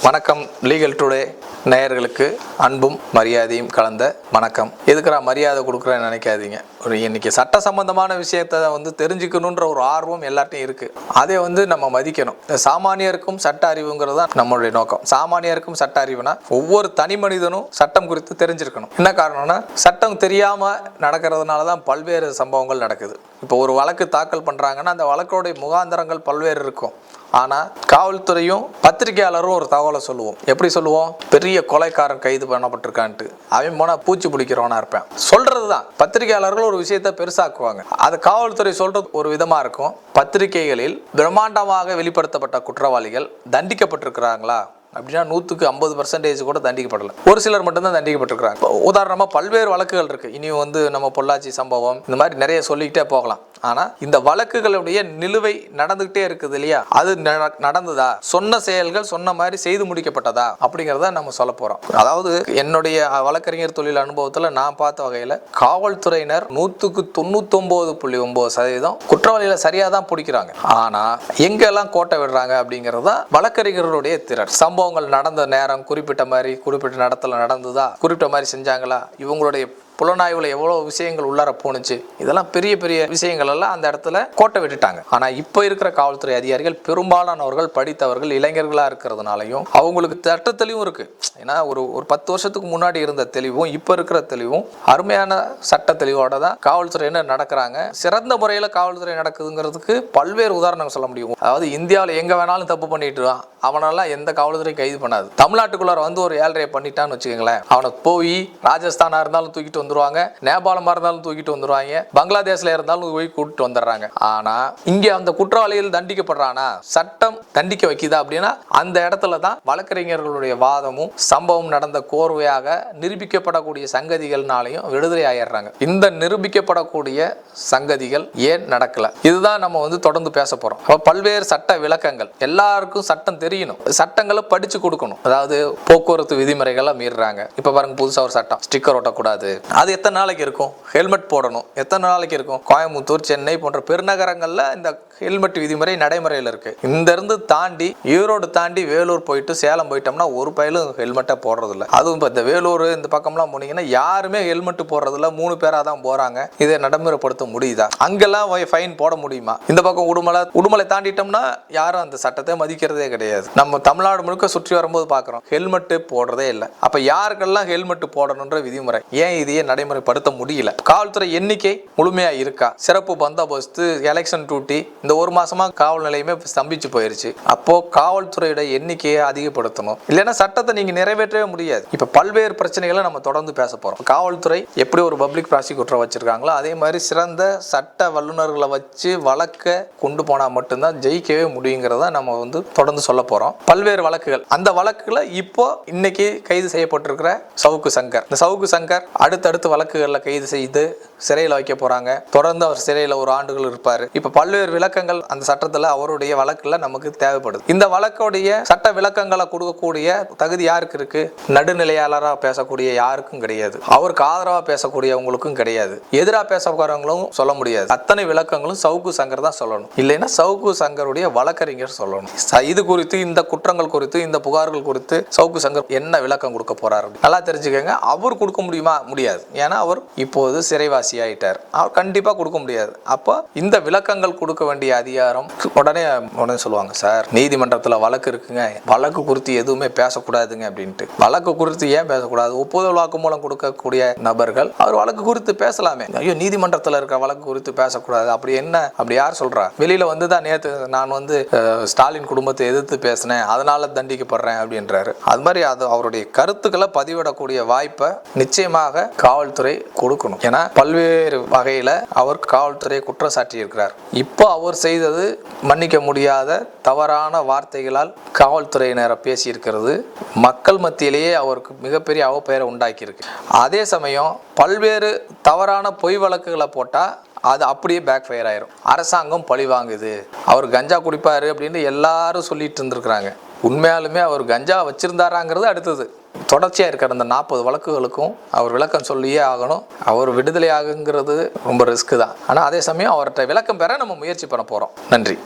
வணக்கம். Legal today நேயர்களுக்கு அன்பும் மரியாதையும் கலந்த வணக்கம். எதுக்குறா மரியாதை கொடுக்குறேன்னு நினைக்காதீங்க. இன்னைக்கு சட்ட சம்பந்தமான விஷயத்தை தெரிஞ்சுக்கணுன்ற ஒரு ஆர்வம் எல்லார்ட்டையும் இருக்கு. அதை நம்ம மதிக்கணும். சாமானியருக்கும் சட்ட அறிவுங்கிறது தான் நம்மளுடைய நோக்கம். சாமானியருக்கும் சட்ட அறிவுனா ஒவ்வொரு தனி மனிதனும் சட்டம் குறித்து தெரிஞ்சிருக்கணும். என்ன காரணம்னா சட்டம் தெரியாம நடக்கிறதுனால தான் பல்வேறு சம்பவங்கள் நடக்குது. இப்போ ஒரு வழக்கு தாக்கல் பண்றாங்கன்னா அந்த வழக்கோடைய முகாந்தரங்கள் பல்வேறு இருக்கும். ஆனால் காவல்துறையும் பத்திரிகையாளரும் ஒரு தகவலை சொல்லுவோம். எப்படி சொல்லுவோம்? பெரிய கொலைக்காரன் கைது பண்ணப்பட்டிருக்கான்ட்டு. அவன் போனால் பூச்சி பிடிக்கிறவனா இருப்பேன் சொல்றது தான். பத்திரிகையாளர்கள் ஒரு விஷயத்தை பெருசாக்குவாங்க. அது காவல்துறை சொல்றது ஒரு விதமா இருக்கும். பத்திரிகைகளில் பிரம்மாண்டமாக வெளிப்படுத்தப்பட்ட குற்றவாளிகள் தண்டிக்கப்பட்டிருக்கிறாங்களா அப்படின்னா 150% கூட தண்டிக்கப்படலை. ஒரு சிலர் மட்டும்தான் தண்டிக்கப்பட்டிருக்கிறாங்க. உதாரணமாக பல்வேறு வழக்குகள் இருக்கு. இனி நம்ம பொள்ளாச்சி சம்பவம் இந்த மாதிரி நிறைய சொல்லிக்கிட்டே போகலாம். ஆனா இந்த வழக்குகளுடைய நிலுவை நடந்துகிட்டே இருக்குது இல்லையா? அது நடந்ததா, சொன்ன செயல்கள் சொன்ன மாதிரி செய்து முடிக்கப்பட்டதா அப்படிங்கிறத நம்ம சொல்ல போறோம். அதாவது என்னுடைய வழக்கறிஞர் தொழில் அனுபவத்துல நான் பார்த்த வகையில காவல்துறையினர் 99.9% குற்றவாளிகளை சரியா தான் பிடிக்கிறாங்க. ஆனா எங்கெல்லாம் கோட்டை விடுறாங்க அப்படிங்கறத வழக்கறிஞர்களுடைய திறன். சம்பவங்கள் நடந்த நேரம் குறிப்பிட்ட மாதிரி குறிப்பிட்ட இடத்துல நடந்ததா, குறிப்பிட்ட மாதிரி செஞ்சாங்களா, இவங்களுடைய புலனாய்வுல எவ்வளவு விஷயங்கள் உள்ளார போனுச்சு, இதெல்லாம் பெரிய பெரிய விஷயங்கள் எல்லாம் அந்த இடத்துல கோட்டை விட்டுட்டாங்க. ஆனா இப்ப இருக்கிற காவல்துறை அதிகாரிகள் பெரும்பாலானவர்கள் படித்தவர்கள், இளைஞர்களா இருக்கிறதுனாலையும் அவங்களுக்கு சட்ட தெளிவும் இருக்கு. ஏன்னா ஒரு 10 வருஷத்துக்கு முன்னாடி இருந்த தெளிவும் இப்ப இருக்கிற தெளிவும் அருமையான சட்ட தெளிவோட தான் காவல்துறையினர் நடக்கிறாங்க. சிறந்த முறையில காவல்துறை நடக்குதுங்கிறதுக்கு பல்வேறு உதாரணங்கள் சொல்ல முடியும். அதாவது இந்தியாவில் எங்க வேணாலும் தப்பு பண்ணிட்டு அவனெல்லாம் எந்த காவல்துறை கைது பண்ணாது. தமிழ்நாட்டுக்குள்ளார ஒரு 7.5 பண்ணிட்டான்னு வச்சுக்கோங்களேன், அவனை போய் ராஜஸ்தானா இருந்தாலும் தூக்கிட்டு வந்துருவாங்க, நேபாளமா இருந்தாலும் தூக்கிட்டு வந்துருவாங்க, பங்களாதேஷ்ல இருந்தாலும் போய் கூட்டிட்டு வந்துடுறாங்க. ஆனா இங்க அந்த குற்றவாளிகள் தண்டிக்கப்படுறானா, சட்டம் தண்டிக்க வைக்குதா அப்படின்னா அந்த இடத்துல தான் வழக்கறிஞர்களுடைய வாதமும் சம்பவம் நடந்த கோர்வையாக நிரூபிக்கப்படக்கூடிய சங்கதிகள்னாலையும் விடுதலை ஆயிடுறாங்க. இந்த நிரூபிக்கப்படக்கூடிய சங்கதிகள் ஏன் நடக்கல, இதுதான் நம்ம தொடர்ந்து பேச போறோம். பல்வேறு சட்ட விளக்கங்கள். எல்லாருக்கும் சட்டம் தெரியணும், சட்டங்களை படிச்சு கொடுக்கணும். அதாவது போக்குவரத்து விதிமுறைகளை மீறுறாங்க. இப்ப பாருங்க, புதுசா ஒரு சட்டம், ஸ்டிக்கர் ஒட்டக்கூடாது. அது எத்தனை நாளைக்கு இருக்கும்? ஹெல்மெட் போடணும், எத்தனை நாளைக்கு இருக்கும்? கோயம்புத்தூர், சென்னை போன்ற பெருநகரங்கள்ல இந்த ஹெல்மெட் விதிமுறை நடைமுறையில் இருக்கு. இந்த இருந்து தாண்டி ஈரோடு தாண்டி வேலூர் போயிட்டு சேலம் போயிட்டோம்னா ஒரு பயிலும் ஹெல்மெட்டை போடுறது இல்லை. அதுவும் இப்போ இந்த வேலூர் இந்த பக்கம்லாம் போனீங்கன்னா யாருமே ஹெல்மெட் போடுறதில்ல. 3 பேரா தான் போறாங்க. இதை நடைமுறைப்படுத்த முடியுதா? அங்கெல்லாம் ஃபைன் போட முடியுமா? இந்த பக்கம் உடுமலை தாண்டிட்டோம்னா யாரும் அந்த சட்டத்தை மதிக்கிறதே கிடையாது. நம்ம தமிழ்நாடு முழுக்க சுற்றி வரும்போது பார்க்குறோம் ஹெல்மெட் போடுறதே இல்லை. அப்ப யாருக்கெல்லாம் ஹெல்மெட் போடணுன்ற விதிமுறை ஏன் இதையே நடைமுறைப்படுத்த முடியல? காவல்துறை எண்ணிக்கை முழுமையா இருக்கா? சிறப்பு பந்தோபஸ்து, எலெக்ஷன் டியூட்டி, இந்த ஒரு மாசமா காவல் நிலையமே ஸ்தம்பிச்சு போயிருச்சு. அப்போ காவல்துறையோட எண்ணிக்கையை அதிகப்படுத்தணும், இல்லைன்னா சட்டத்தை நீங்க நிறைவேற்றவே முடியாது. இப்ப பல்வேறு பிரச்சனைகளை நம்ம தொடர்ந்து பேச போறோம். காவல்துறை எப்படி ஒரு பப்ளிக் ப்ராசிக்யூட்டர் வச்சிருக்காங்களோ அதே மாதிரி சிறந்த சட்ட வல்லுநர்களை வச்சு வழக்க கொண்டு போனா மட்டும்தான் ஜெயிக்கவே முடியுங்கிறத நம்ம தொடர்ந்து சொல்ல போறோம். பல்வேறு வழக்குகள், அந்த வழக்குகளை இப்போ இன்னைக்கு கைது செய்யப்பட்டிருக்கிற சவுக்கு சங்கர், இந்த சவுக்கு சங்கர் அடுத்தடுத்து வழக்குகளில் கைது செய்து சிறையில் வைக்க போறாங்க. தொடர்ந்து அவர் சிறையில் ஒரு ஆண்டுகள் இருப்பாரு. இப்ப பல்வேறு விளக்கங்கள் அந்த சட்டத்துல அவருடைய வழக்குல நமக்கு தேவைப்படுது. இந்த வழக்குடைய சட்ட விளக்கங்களை கொடுக்கக்கூடிய தகுதி யாருக்கு இருக்கு? நடுநிலையாளரா பேசக்கூடிய யாருக்கும் கிடையாது. அவருக்கு ஆதரவா பேசக்கூடியவங்களுக்கும் கிடையாது. எதிராக பேசக்கூடியவங்களும் சொல்ல முடியாது. அத்தனை விளக்கங்களும் சவுக்கு சங்கர் தான் சொல்லணும், இல்லைன்னா சவுக்கு சங்கருடைய வழக்கறிஞர் சொல்லணும். இது குறித்து, இந்த குற்றங்கள் குறித்து, இந்த புகார்கள் குறித்து சவுக்கு சங்கர் என்ன விளக்கம் கொடுக்க போறாரு நல்லா தெரிஞ்சுக்கங்க. அவர் கொடுக்க முடியுமா? முடியாது. ஏன்னா அவர் இப்போது சிறைவாசி ஆயிட்டார். அவர் கண்டிப்பா கொடுக்க முடியாது. அப்போ இந்த விளக்கங்கள் கொடுக்க வேண்டிய அதிகாரம் உடனே சொல்லுவாங்க, சார் நீதிமன்றத்துல வழக்கு இருக்குங்க, வழக்கு குறித்து எதுவுமே பேசக்கூடாதுங்க அப்படின்ட்டு. வழக்கு குறித்து ஏன் பேசக்கூடாது? ஒப்புதல் வாக்குமூலம் கொடுக்கக்கூடிய நபர்கள் அவர் வழக்கு குறித்து பேசலாமே. ஐயோ, நீதிமன்றத்துல இருக்க வழக்கு குறித்து பேசக்கூடாது அப்படி என்ன? அப்படி யார் சொல்றா? வெளியில தான் நேற்று நான் ஸ்டாலின் குடும்பத்தை எதிர்த்து பேசினேன், அதனால தண்டிக்கப்படுறேன் அப்படின்றாரு. அது மாதிரி அது அவருடைய கருத்துக்களை பதிவிடக்கூடிய வாய்ப்பை நிச்சயமாக காவல்துறை கொடுக்கணும். ஏன்னா பல்வேறு வகையில அவர் காவல்துறையை குற்றம் சாட்டி இருக்கிறார். இப்போ அவர் செய்தது மன்னிக்க முடியாத தவறான வார்த்தைகளால் காவல்துறையினரை பேசியிருக்கிறது மக்கள் மத்தியிலேயே அவருக்கு மிகப்பெரிய அவப்பெயரை உண்டாக்கி இருக்கு. அதே சமயம் பல்வேறு தவறான பொய் வழக்குகளை போட்டா அது அப்படியே பேக் ஃபயர் ஆயிரும். அரசாங்கம் பழி வாங்குது, அவர் கஞ்சா குடிப்பாரு அப்படின்னு எல்லாரும் சொல்லிட்டு இருந்திருக்கிறாங்க. உண்மையாலுமே அவர் கஞ்சா வச்சிருந்தாராங்கிறது அடுத்தது. தொடர்ச்சியா இருக்கிற அந்த 40 வழக்குகளுக்கும் அவர் விளக்கம் சொல்லியே ஆகணும். அவர் விடுதலை ஆகுங்கிறது ரொம்ப ரிஸ்க் தான். ஆனா அதே சமயம் அவர்கிட்ட விளக்கம் பெற நம்ம முயற்சி பண்ண போறோம். நன்றி.